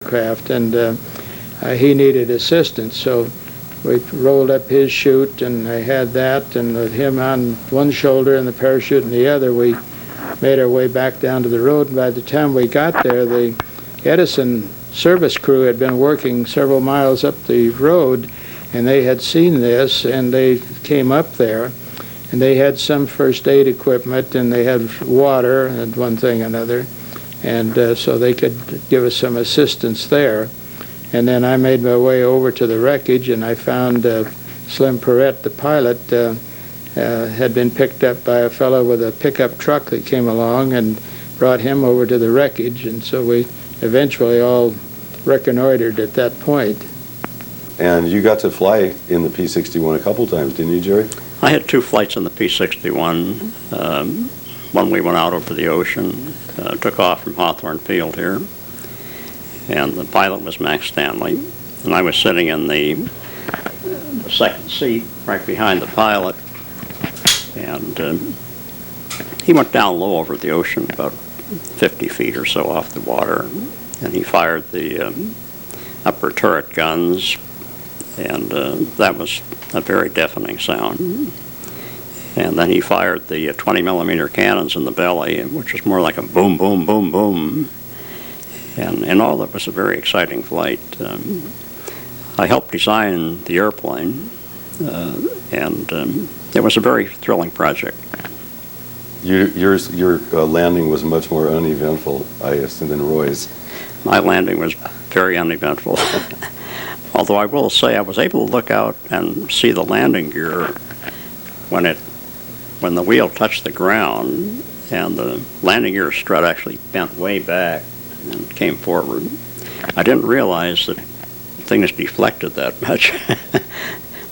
aircraft, and he needed assistance. So we rolled up his chute, and I had that, and with him on one shoulder and the parachute in the other, we made our way back down to the road. And by the time we got there, the Edison service crew had been working several miles up the road, and they had seen this, and they came up there, and they had some first aid equipment, and they had water and one thing and another, and so they could give us some assistance there. And then I made my way over to the wreckage, and I found Slim Perrette, the pilot, had been picked up by a fellow with a pickup truck that came along and brought him over to the wreckage, and so we eventually all reconnoitered at that point. And you got to fly in the P-61 a couple times, didn't you, Jerry? I had two flights in the P-61. One we went out over the ocean, took off from Hawthorne Field here, and the pilot was Max Stanley, and I was sitting in the second seat right behind the pilot, and he went down low over the ocean, about 50 feet or so off the water, and he fired the upper turret guns, and that was a very deafening sound. And then he fired the 20 millimeter cannons in the belly, which was more like a boom, boom, boom, boom. And in all, it was a very exciting flight. I helped design the airplane, and it was a very thrilling project. Your landing was much more uneventful, I assume, than Roy's. My landing was very uneventful. Although I will say I was able to look out and see the landing gear when the wheel touched the ground, and the landing gear strut actually bent way back and came forward. I didn't realize that things deflected that much.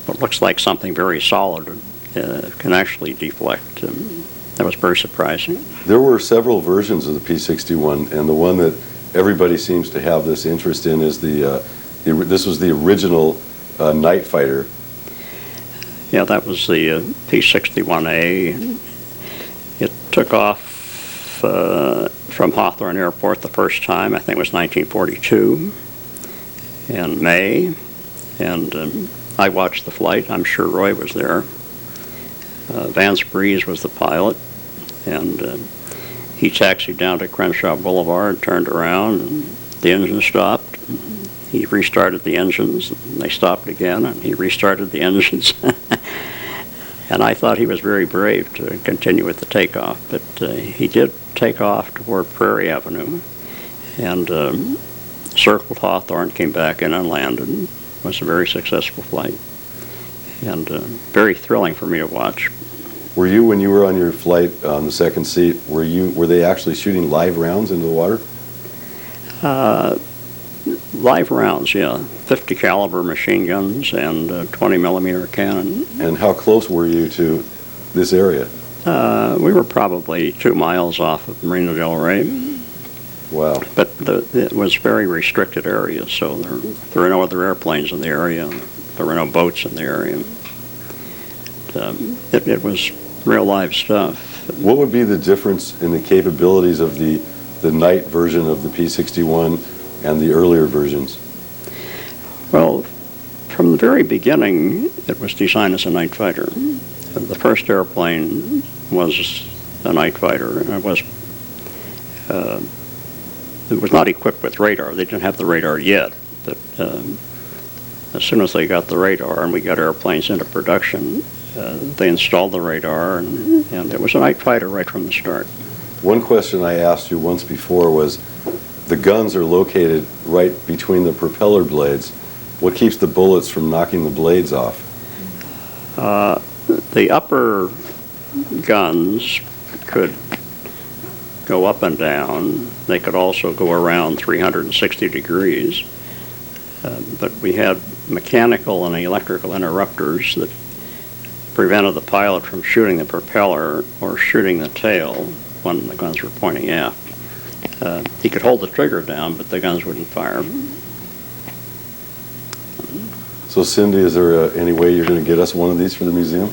What looks like something very solid can actually deflect. That was very surprising. There were several versions of the P-61, and the one that everybody seems to have this interest in is this was the original night fighter. Yeah, that was the P-61A. It took off from Hawthorne Airport the first time, I think it was 1942, in May, and I watched the flight. I'm sure Roy was there. Vance Breeze was the pilot, and he taxied down to Crenshaw Boulevard, turned around, and the engine stopped. He restarted the engines, and they stopped again, and he restarted the engines. And I thought he was very brave to continue with the takeoff, but he did take off toward Prairie Avenue, and circled Hawthorne, came back in and landed. It was a very successful flight, and very thrilling for me to watch. Were you, when you were on your flight on the second seat, were they actually shooting live rounds into the water? Live rounds, yeah. 50 caliber machine guns and 20 millimeter cannon. And how close were you to this area? We were probably 2 miles off of Marina del Rey. Wow. But it was very restricted area, so there were no other airplanes in the area. There were no boats in the area. It was real live stuff. What would be the difference in the capabilities of the night version of the P-61 and the earlier versions? Well, from the very beginning, it was designed as a night fighter. The first airplane was a night fighter, and it was not equipped with radar. They didn't have the radar yet, but as soon as they got the radar and we got airplanes into production, they installed the radar, and it was a night fighter right from the start. One question I asked you once before was, the guns are located right between the propeller blades. What keeps the bullets from knocking the blades off? The upper guns could go up and down. They could also go around 360 degrees. But we had mechanical and electrical interrupters that prevented the pilot from shooting the propeller or shooting the tail when the guns were pointing aft. He could hold the trigger down, but the guns wouldn't fire. So, Cindy, is there any way you're going to get us one of these for the museum?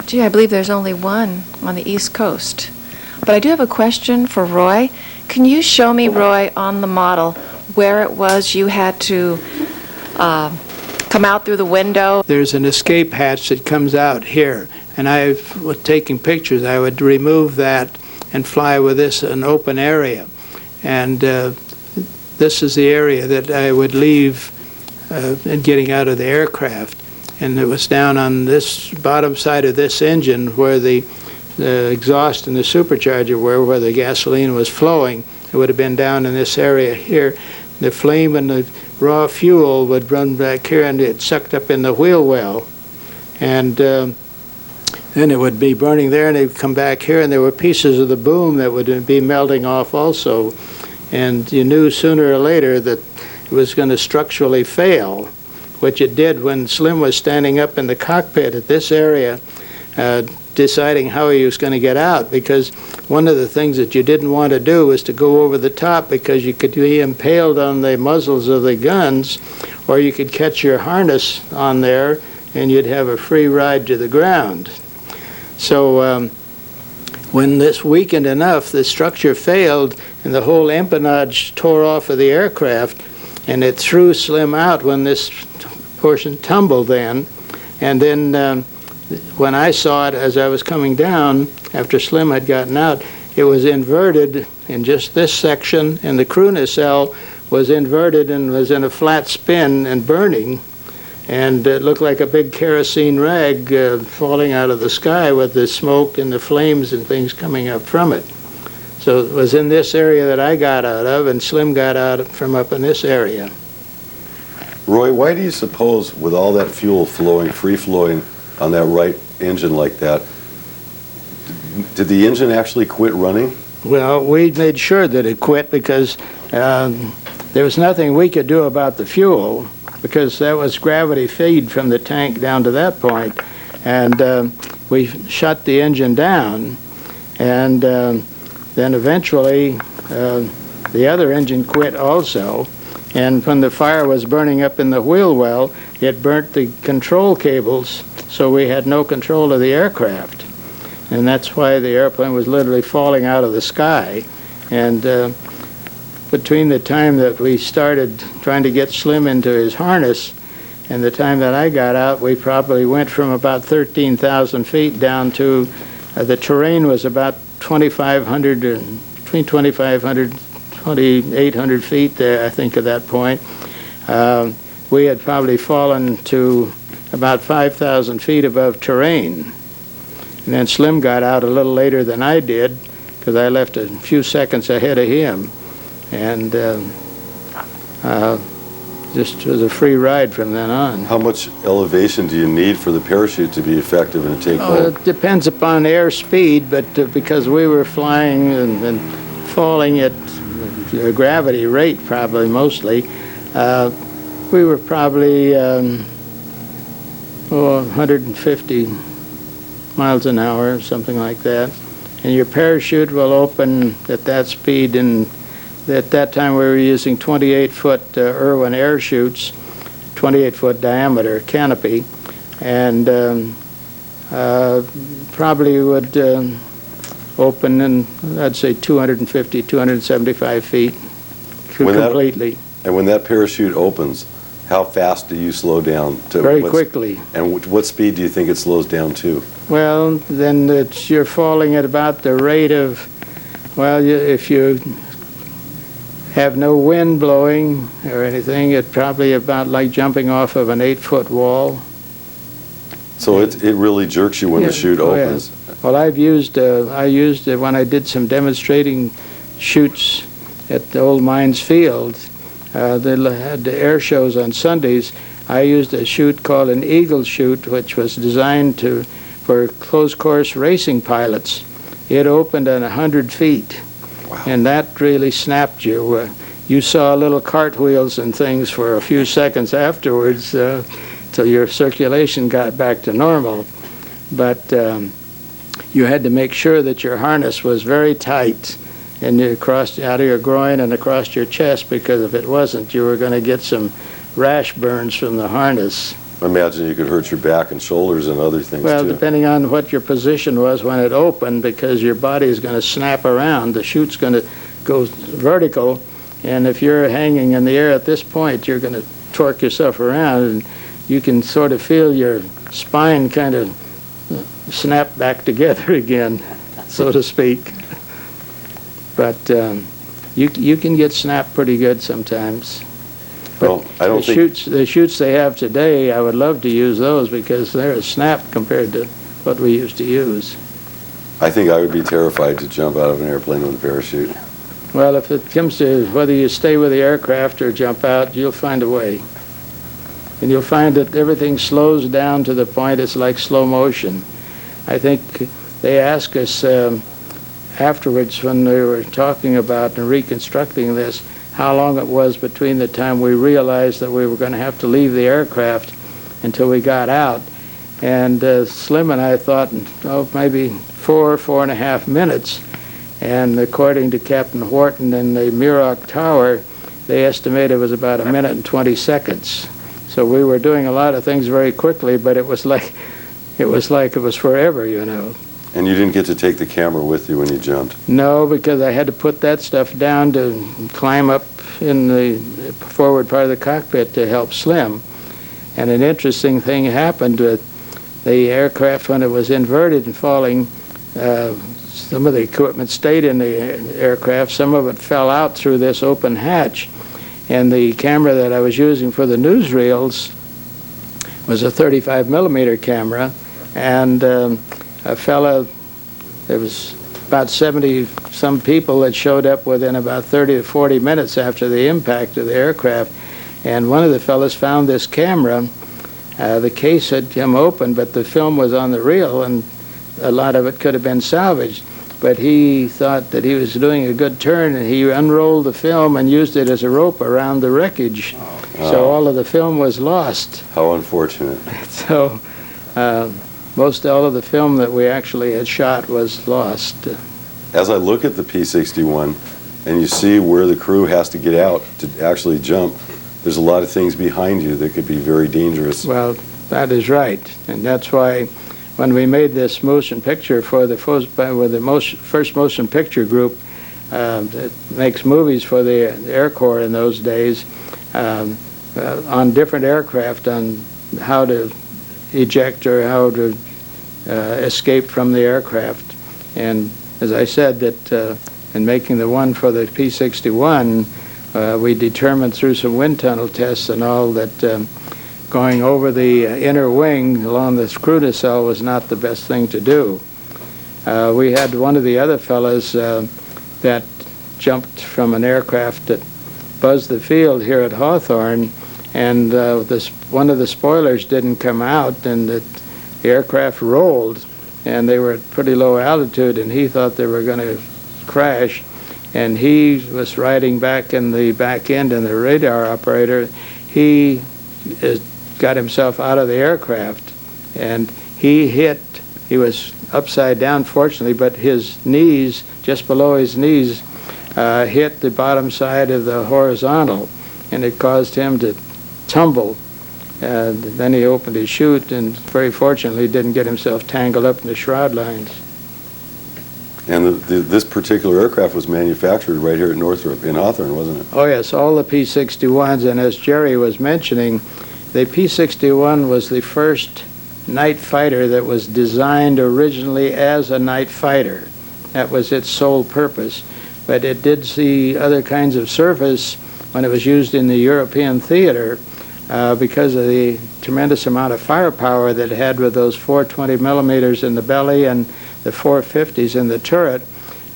Gee, I believe there's only one on the East Coast. But I do have a question for Roy. Can you show me, Roy, on the model, where it was you had to come out through the window? There's an escape hatch that comes out here, and I was taking pictures. I would remove that and fly with this an open area. And this is the area that I would leave in getting out of the aircraft. And it was down on this bottom side of this engine where the exhaust and the supercharger were, where the gasoline was flowing. It would have been down in this area here. The flame and the raw fuel would run back here, and it sucked up in the wheel well. And then it would be burning there, and it would come back here, and there were pieces of the boom that would be melting off also. And you knew sooner or later that it was going to structurally fail, which it did when Slim was standing up in the cockpit at this area, deciding how he was going to get out, because one of the things that you didn't want to do was to go over the top, because you could be impaled on the muzzles of the guns, or you could catch your harness on there and you'd have a free ride to the ground. So when this weakened enough, the structure failed and the whole empennage tore off of the aircraft, and it threw Slim out when this portion tumbled then. And then when I saw it as I was coming down, after Slim had gotten out, it was inverted in just this section, and the crew nacelle was inverted and was in a flat spin and burning. And it looked like a big kerosene rag falling out of the sky with the smoke and the flames and things coming up from it. So it was in this area that I got out of, and Slim got out from up in this area. Roy, why do you suppose, with all that fuel flowing, free-flowing on that right engine like that, did the engine actually quit running? Well, we made sure that it quit, because there was nothing we could do about the fuel, because that was gravity feed from the tank down to that point. And we shut the engine down, and then eventually the other engine quit also. And when the fire was burning up in the wheel well, it burnt the control cables, so we had no control of the aircraft. And that's why the airplane was literally falling out of the sky. And between the time that we started trying to get Slim into his harness and the time that I got out, we probably went from about 13,000 feet down to, the terrain was about 2,500, between 2,500 2,800 feet there, I think, at that point. We had probably fallen to about 5,000 feet above terrain. And then Slim got out a little later than I did, because I left a few seconds ahead of him. And just was a free ride from then on. How much elevation do you need for the parachute to be effective and to take off? It depends upon air speed, but because we were flying and falling at a gravity rate, probably mostly, we were probably 150 miles an hour, something like that. And your parachute will open at that speed, and at that time we were using 28-foot Irwin air chutes, 28-foot diameter canopy, and probably would open in, I'd say, 250, 275 feet completely. And when that parachute opens, how fast do you slow down? Very quickly. And what speed do you think it slows down to? Well, then you're falling at about the rate of, well, if you have no wind blowing or anything, it's probably about like jumping off of an 8-foot wall. So it really jerks you when the chute opens. Yeah. Well, I used it when I did some demonstrating shoots at the old Mines Field. They had the air shows on Sundays. I used a chute called an Eagle chute, which was designed for closed course racing pilots. It opened at 100 feet. Wow. And that really snapped you. You saw little cartwheels and things for a few seconds afterwards till your circulation got back to normal. But you had to make sure that your harness was very tight and you crossed out of your groin and across your chest, because if it wasn't, you were going to get some rash burns from the harness. I imagine you could hurt your back and shoulders and other things Well, too. depending on what your position was when it opened, because your body is going to snap around. The chute's going to go vertical, And if you're hanging in the air at this point, you're going to torque yourself around, and you can sort of feel your spine kind of snap back together again, so to speak. But you can get snapped pretty good sometimes. Well, I don't think... The chutes they have today, I would love to use those because they're a snap compared to what we used to use. I think I would be terrified to jump out of an airplane with a parachute. Well, if it comes to whether you stay with the aircraft or jump out, you'll find a way. And you'll find that everything slows down to the point it's like slow motion. I think they asked us afterwards when we were talking about and reconstructing this, how long it was between the time we realized that we were going to have to leave the aircraft until we got out. And Slim and I thought, oh, maybe 4.5 minutes. And according to Captain Wharton in the Muroc Tower, they estimated it was about 1 minute and 20 seconds. So we were doing a lot of things very quickly, but it was like it was forever, you know. And you didn't get to take the camera with you when you jumped? No, because I had to put that stuff down to climb up in the forward part of the cockpit to help Slim. And an interesting thing happened with the aircraft when it was inverted and falling. Some of the equipment stayed in the aircraft. Some of it fell out through this open hatch. And the camera that I was using for the newsreels was a 35 millimeter camera. And a fellow, there was about 70 some people that showed up within about 30 to 40 minutes after the impact of the aircraft. And one of the fellows found this camera. The case had come open, but the film was on the reel, and a lot of it could have been salvaged. But he thought that he was doing a good turn, and he unrolled the film and used it as a rope around the wreckage. So all of the film was lost. How unfortunate. So most all of the film that we actually had shot was lost. As I look at the P-61 and you see where the crew has to get out to actually jump, there's a lot of things behind you that could be very dangerous. Well, that is right. And that's why when we made this motion picture for the first motion picture group that makes movies for the Air Corps in those days, on different aircraft on how to eject or how to escape from the aircraft. And as I said, that in making the one for the P-61, we determined through some wind tunnel tests and all that going over the inner wing along the crew nacelle was not the best thing to do. We had one of the other fellows that jumped from an aircraft that buzzed the field here at Hawthorne, and one of the spoilers didn't come out, and the aircraft rolled, and they were at pretty low altitude, and he thought they were going to crash, and he was riding back in the back end, and the radar operator, he got himself out of the aircraft, and he was upside down fortunately, but his knees, just below his knees, hit the bottom side of the horizontal, and it caused him to tumble. Then he opened his chute, and very fortunately didn't get himself tangled up in the shroud lines. And this particular aircraft was manufactured right here at Northrop in Hawthorne, wasn't it? Oh yes, all the P-61s, and as Jerry was mentioning, the P-61 was the first night fighter that was designed originally as a night fighter. That was its sole purpose. But it did see other kinds of service when it was used in the European theater because of the tremendous amount of firepower that it had with those 420 millimeters in the belly and the 450s in the turret.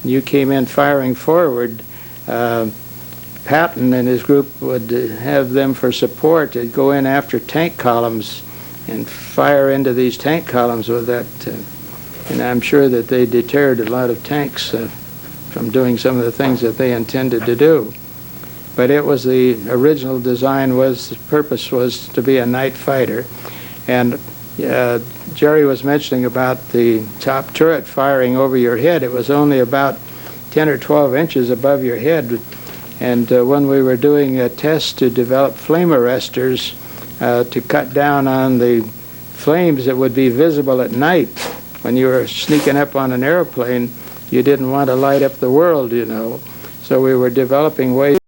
You came in firing forward. Patton and his group would have them for support to go in after tank columns and fire into these tank columns with that. And I'm sure that they deterred a lot of tanks from doing some of the things that they intended to do. But it was the original design the purpose was to be a night fighter. And Jerry was mentioning about the top turret firing over your head. It was only about 10 or 12 inches above your head. And when we were doing a test to develop flame arresters to cut down on the flames that would be visible at night when you were sneaking up on an airplane, you didn't want to light up the world, you know. So we were developing ways